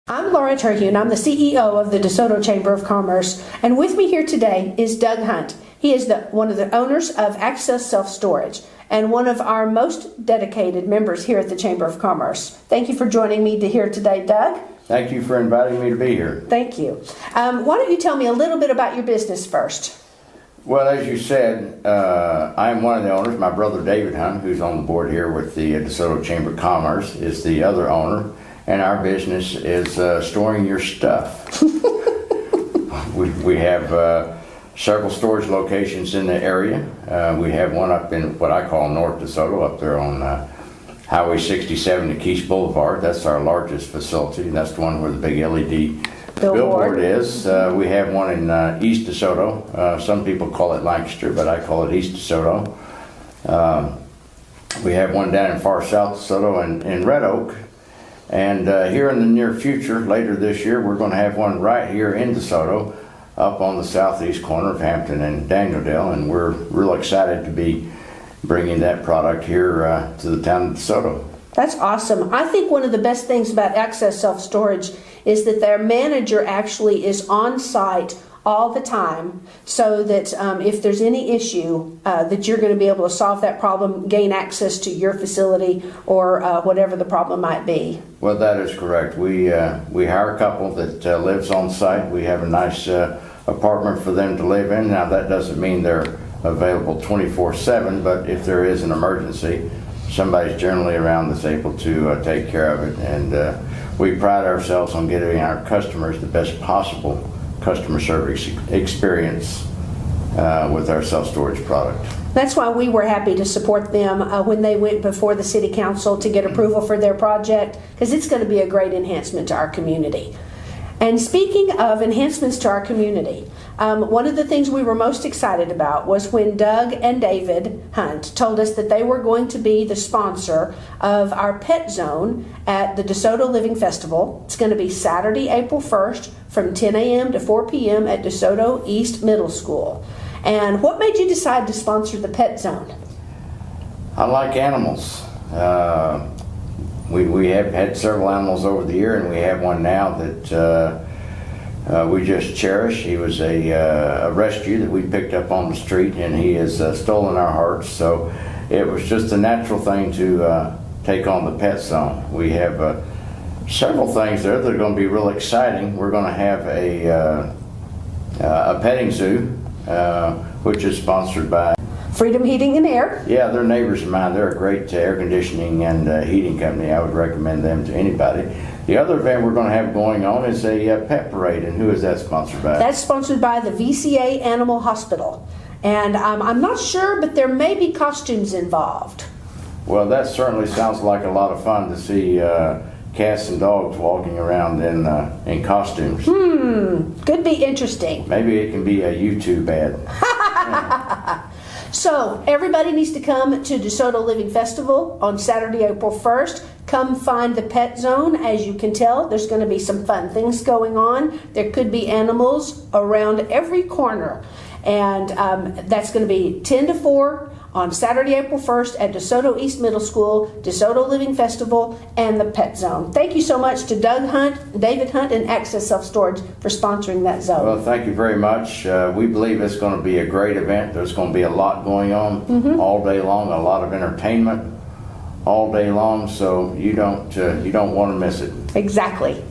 I'm Laura Terhune. I'm the CEO of the DeSoto Chamber of Commerce, and with me here today is Doug Hunt. He is one of the owners of Access Self-Storage and one of our most dedicated members here at the Chamber of Commerce. Thank you for joining me here today, Doug. Thank you for inviting me to be here. Thank you. Why don't you tell me a little bit about your business first? Well, as you said, I'm one of the owners. My brother David Hunt, who's on the board here with the DeSoto Chamber of Commerce, is the other owner. And our business is storing your stuff. we have several storage locations in the area. We have one up in what I call North DeSoto, up there on Highway 67 to Keys Boulevard. That's our largest facility. That's the one where the big LED billboard is. We have one in East DeSoto. Some people call it Lancaster, but I call it East DeSoto. We have one down in far South DeSoto and in Red Oak. And here in the near future, later this year, we're going to have one right here in DeSoto, up on the southeast corner of Hampton and Danieldale, and we're real excited to be bringing that product here to the town of DeSoto. That's awesome. I think one of the best things about Access Self-Storage is that their manager actually is on site all the time, so that if there's any issue, that you're going to be able to solve that problem, gain access to your facility, or whatever the problem might be. Well, that is correct. We hire a couple that lives on site. We have a nice apartment for them to live in. Now, that doesn't mean they're available 24/7, but if there is an emergency, somebody's generally around that's able to take care of it. And we pride ourselves on giving our customers the best possible customer service experience with our self-storage product. That's why we were happy to support them when they went before the City Council to get approval for their project, because it's going to be a great enhancement to our community. And speaking of enhancements to our community, one of the things we were most excited about was when Doug and David Hunt told us that they were going to be the sponsor of our PetZone at the DeSoto Living Festival. It's going to be Saturday, April 1st from 10 a.m. to 4 p.m. at DeSoto East Middle School. And what made you decide to sponsor the PetZone? I like animals. We have had several animals over the year, and we have one now that we just cherish. He was a rescue that we picked up on the street, and he has stolen our hearts. So it was just a natural thing to take on the PetZone. We have several things there that are going to be real exciting. We're going to have a petting zoo, which is sponsored by Freedom Heating and Air. Yeah, they're neighbors of mine. They're a great air conditioning and heating company. I would recommend them to anybody. The other event we're going to have going on is a pet parade, and who is that sponsored by? That's sponsored by the VCA Animal Hospital. And I'm not sure, but there may be costumes involved. Well, that certainly sounds like a lot of fun to see cats and dogs walking around in costumes. Could be interesting. Maybe it can be a YouTube ad. So, everybody needs to come to DeSoto Living Festival on Saturday, April 1st. Come find the PetZone. As you can tell, there's going to be some fun things going on. There could be animals around every corner. And that's going to be 10 to 4 on Saturday, April 1st at DeSoto East Middle School, DeSoto Living Festival, and the PetZone. Thank you so much to Doug Hunt, David Hunt, and Access Self-Storage for sponsoring that zone. Well, thank you very much. We believe it's going to be a great event. There's going to be a lot going on all day long, a lot of entertainment all day long, so you don't want to miss it. Exactly.